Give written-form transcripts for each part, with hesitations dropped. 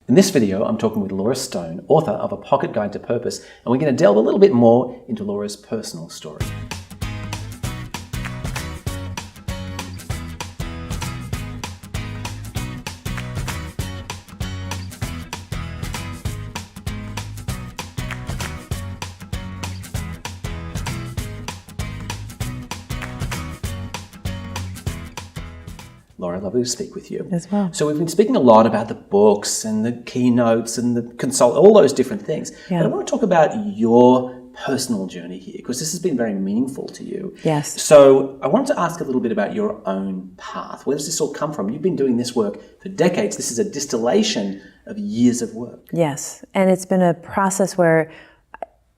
In this video, I'm talking with Laura Stone, author of A Pocket Guide to Purpose, and we're going to delve a little bit more into Laura's personal story. Laura, lovely to speak with you. As well. So we've been speaking a lot about the books and the keynotes and the all those different things. Yeah. But I want to talk about your personal journey here, because this has been very meaningful to you. Yes. So I wanted to ask a little bit about your own path. Where does this all come from? You've been doing this work for decades. This is a distillation of years of work. Yes. And it's been a process where,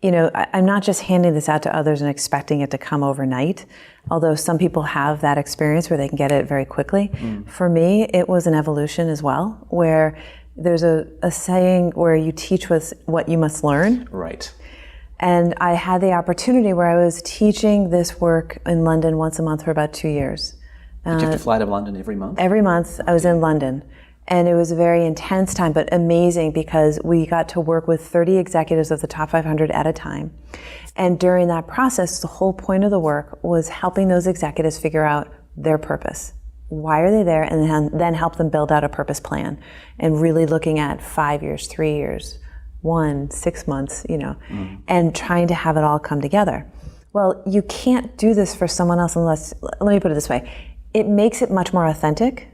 I'm not just handing this out to others and expecting it to come overnight, although some people have that experience where they can get it very quickly. For me, it was an evolution as well, where there's a saying where you teach with what you must learn. Right. And I had the opportunity where I was teaching this work in London once a month for about 2 years. Did you have to fly to London every month? Every month I was in London. And it was a very intense time, but amazing, because we got to work with 30 executives of the top 500 at a time. And during that process, the whole point of the work was helping those executives figure out their purpose. Why are they there? And then help them build out a purpose plan. And really looking at 5 years, 3 years, 6 months, and trying to have it all come together. Well, you can't do this for someone else unless, let me put it this way, it makes it much more authentic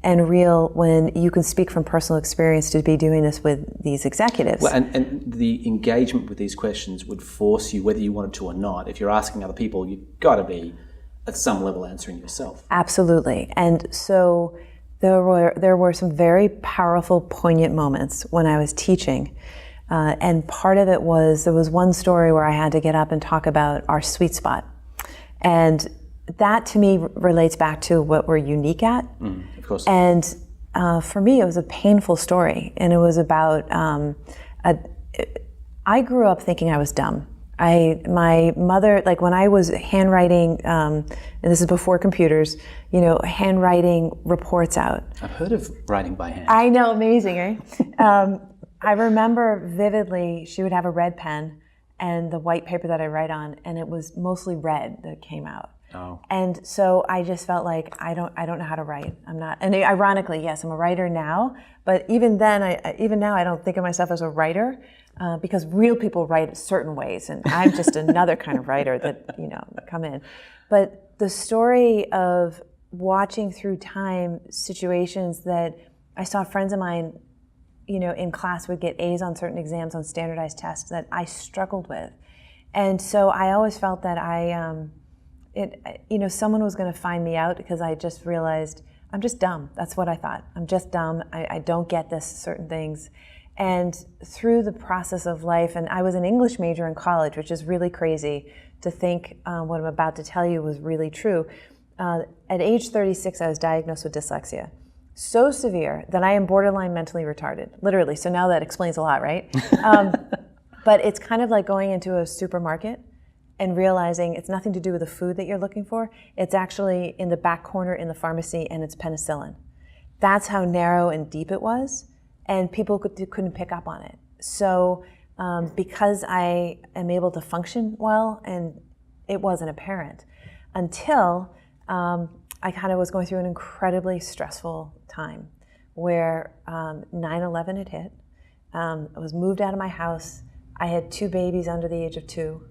and real when you can speak from personal experience to be doing this with these executives. Well, and the engagement with these questions would force you, whether you wanted to or not. If you're asking other people, you've got to be at some level answering yourself. Absolutely. And so there were some very powerful, poignant moments when I was teaching. And part of it was, there was one story where I had to get up and talk about our sweet spot. And that to me relates back to what we're unique at. Of course. And for me, it was a painful story. And it was about, I grew up thinking I was dumb. My mother, like when I was handwriting, and this is before computers, handwriting reports out. I've heard of writing by hand. I know, amazing, right? I remember vividly, she would have a red pen and the white paper that I write on, and it was mostly red that came out. Oh. And so I just felt like I don't know how to write. I'm not, and ironically, yes, I'm a writer now, but even then, even now, I don't think of myself as a writer, because real people write certain ways, and I'm just another kind of writer that, come in. But the story of watching through time situations that I saw friends of mine, in class would get A's on certain exams on standardized tests that I struggled with. And so I always felt that someone was going to find me out, because I just realized I'm just dumb. That's what I thought. I'm just dumb. I don't get this, certain things. And through the process of life, and I was an English major in college, which is really crazy to think what I'm about to tell you was really true. At age 36, I was diagnosed with dyslexia. So severe that I am borderline mentally retarded, literally. So now that explains a lot, right? But it's kind of like going into a supermarket and realizing it's nothing to do with the food that you're looking for. It's actually in the back corner in the pharmacy, and it's penicillin. That's how narrow and deep it was, and people couldn't pick up on it. So because I am able to function well, and it wasn't apparent until I kind of was going through an incredibly stressful time where 9/11 had hit. I was moved out of my house. I had 2 babies under the age of 2.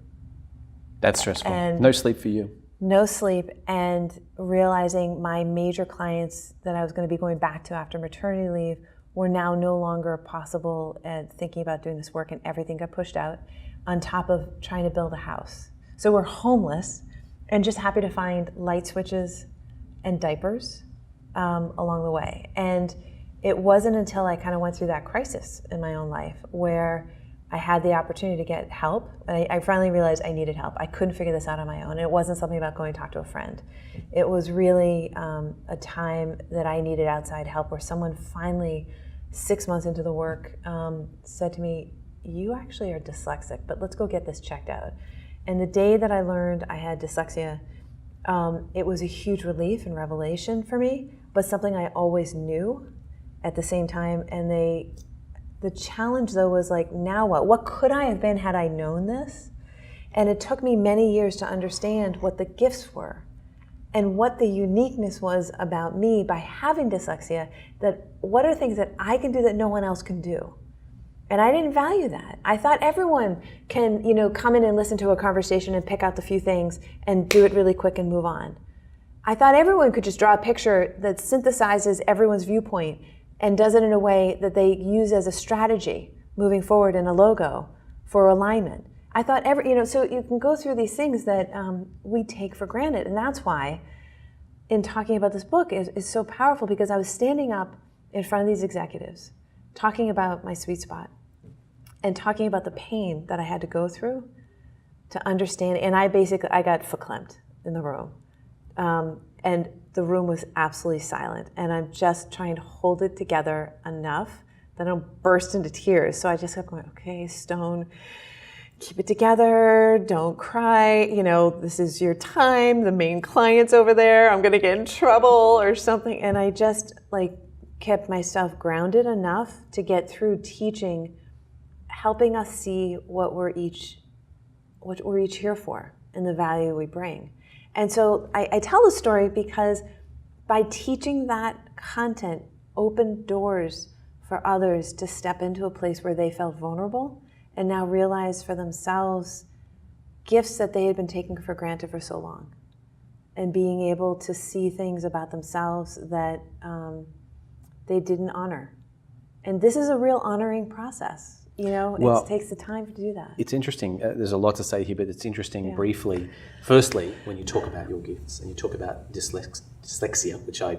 That's stressful. And no sleep for you. No sleep, and realizing my major clients that I was going to be going back to after maternity leave were now no longer possible, and thinking about doing this work, and everything got pushed out, on top of trying to build a house. So we're homeless and just happy to find light switches and diapers along the way. And it wasn't until I kind of went through that crisis in my own life where I had the opportunity to get help. I finally realized I needed help. I couldn't figure this out on my own. It wasn't something about going to talk to a friend. It was really a time that I needed outside help, where someone finally, 6 months into the work, said to me, "You actually are dyslexic, but let's go get this checked out." And the day that I learned I had dyslexia, it was a huge relief and revelation for me, but something I always knew at the same time. And they The challenge, though, was like, now what? What could I have been had I known this? And it took me many years to understand what the gifts were and what the uniqueness was about me by having dyslexia, that what are things that I can do that no one else can do? And I didn't value that. I thought everyone can, come in and listen to a conversation and pick out the few things and do it really quick and move on. I thought everyone could just draw a picture that synthesizes everyone's viewpoint and does it in a way that they use as a strategy moving forward in a logo for alignment. I thought so you can go through these things that we take for granted. And that's why in talking about this book is so powerful, because I was standing up in front of these executives talking about my sweet spot and talking about the pain that I had to go through to understand. And I got verklempt in the room. And the room was absolutely silent. And I'm just trying to hold it together enough that I don't burst into tears. So I just kept going, okay, Stone, keep it together, don't cry, this is your time, the main client's over there, I'm gonna get in trouble or something. And I just kept myself grounded enough to get through teaching, helping us see what we're each here for and the value we bring. And so I tell the story because by teaching that content opened doors for others to step into a place where they felt vulnerable and now realize for themselves gifts that they had been taking for granted for so long, and being able to see things about themselves that they didn't honor. And this is a real honoring process. It takes the time to do that. It's interesting. There's a lot to say here, but it's interesting briefly. Firstly, when you talk about your gifts and you talk about dyslexia, which I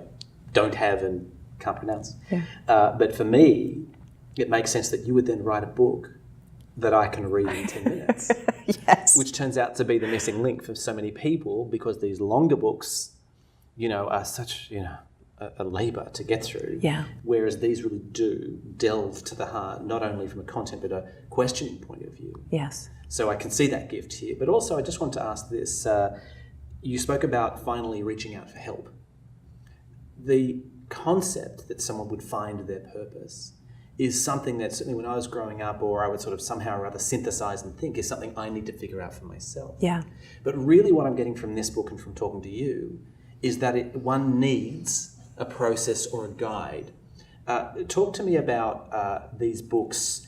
don't have and can't pronounce. Yeah. But for me, it makes sense that you would then write a book that I can read in 10 minutes. Yes. Which turns out to be the missing link for so many people, because these longer books, are such, a labour to get through. Yeah. Whereas these really do delve to the heart, not only from a content but a questioning point of view. Yes. So I can see that gift here. But also I just want to ask this. You spoke about finally reaching out for help. The concept that someone would find their purpose is something that certainly when I was growing up, or I would sort of somehow or other synthesize and think, is something I need to figure out for myself. Yeah. But really what I'm getting from this book and from talking to you is that one needs a process or a guide. Talk to me about these books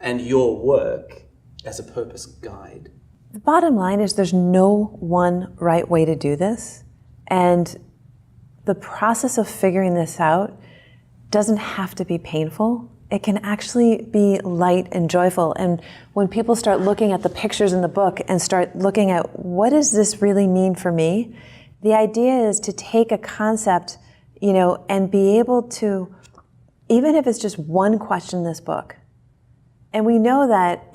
and your work as a purpose guide. The bottom line is there's no one right way to do this. And the process of figuring this out doesn't have to be painful. It can actually be light and joyful. And when people start looking at the pictures in the book and start looking at what does this really mean for me, the idea is to take a concept, and be able to, even if it's just one question in this book. And we know that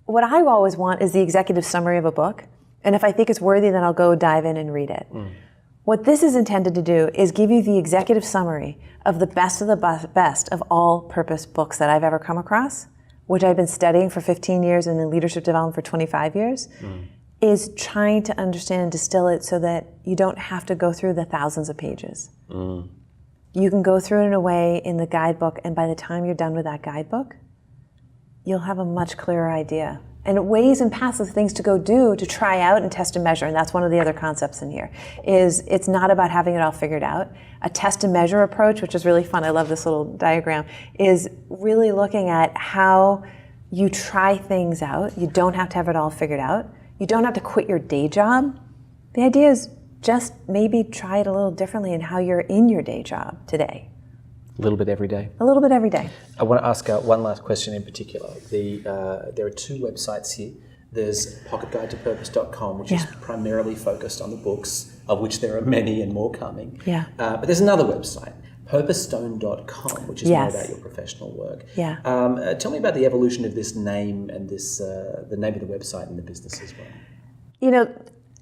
what I always want is the executive summary of a book. And if I think it's worthy, then I'll go dive in and read it. What this is intended to do is give you the executive summary of the best of all purpose books that I've ever come across, which I've been studying for 15 years and in leadership development for 25 years, is trying to understand and distill it so that you don't have to go through the thousands of pages. You can go through it in a way in the guidebook, and by the time you're done with that guidebook, you'll have a much clearer idea. And ways and paths of things to go do, to try out and test and measure. And that's one of the other concepts in here, is it's not about having it all figured out. A test and measure approach, which is really fun, I love this little diagram, is really looking at how you try things out. You don't have to have it all figured out. You don't have to quit your day job. The idea is just maybe try it a little differently in how you're in your day job today. A little bit every day. A little bit every day. I want to ask one last question in particular. There are two websites here. There's pocketguidetopurpose.com, which is primarily focused on the books, of which there are many and more coming. Yeah. But there's another website, purposestone.com, which is more about your professional work. Yeah. Tell me about the evolution of this name and the name of the website and the business as well.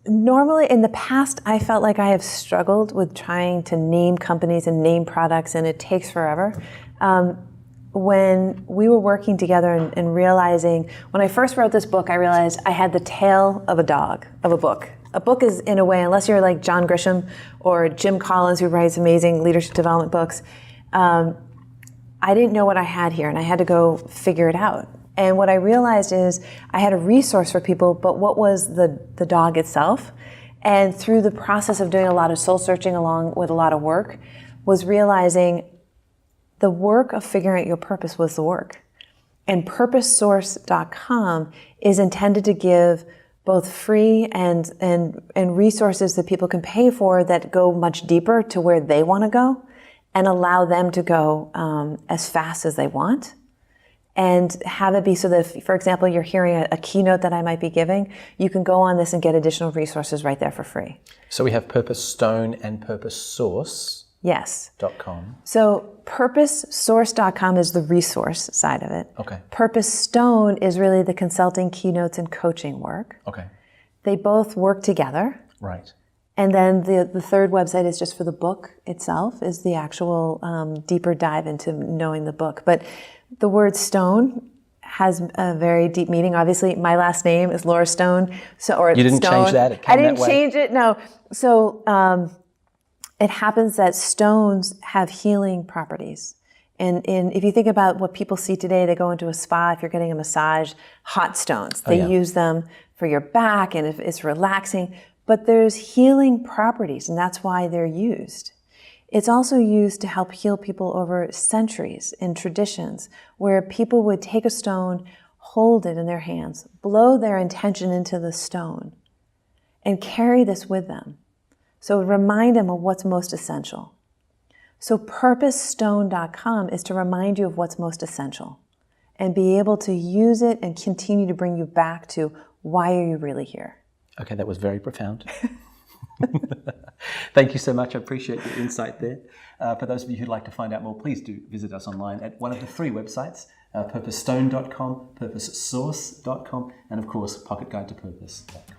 Normally in the past, I felt like I have struggled with trying to name companies and name products, and it takes forever. When we were working together and realizing, when I first wrote this book, I realized I had the tail of a book. A book is, in a way, unless you're like John Grisham or Jim Collins, who writes amazing leadership development books, I didn't know what I had here, and I had to go figure it out. And what I realized is I had a resource for people, but what was the dog itself? And through the process of doing a lot of soul searching along with a lot of work, was realizing the work of figuring out your purpose was the work. And purposesource.com is intended to give both free and resources that people can pay for that go much deeper to where they want to go and allow them to go as fast as they want. And have it be so that, if, for example, you're hearing a keynote that I might be giving, you can go on this and get additional resources right there for free. So we have Purpose Stone and Purpose Source. Yes. .com. So purposesource.com is the resource side of it. Okay. Purpose Stone is really the consulting, keynotes, and coaching work. Okay. They both work together. Right. And then the third website is just for the book itself, is the actual deeper dive into knowing the book. But the word stone has a very deep meaning. Obviously, my last name is Laura Stone. You didn't change that? It came I didn't that way? change it, no. So it happens that stones have healing properties. And if you think about what people see today, they go into a spa, if you're getting a massage, hot stones. They use them for your back, and it's relaxing. But there's healing properties, and that's why they're used. It's also used to help heal people over centuries in traditions, where people would take a stone, hold it in their hands, blow their intention into the stone, and carry this with them. So remind them of what's most essential. So purposestone.com is to remind you of what's most essential and be able to use it and continue to bring you back to why are you really here? Okay, that was very profound. Thank you so much. I appreciate your insight there. For those of you who'd like to find out more, please do visit us online at one of the three websites, purposestone.com, purposesource.com, and of course, pocketguidetopurpose.com.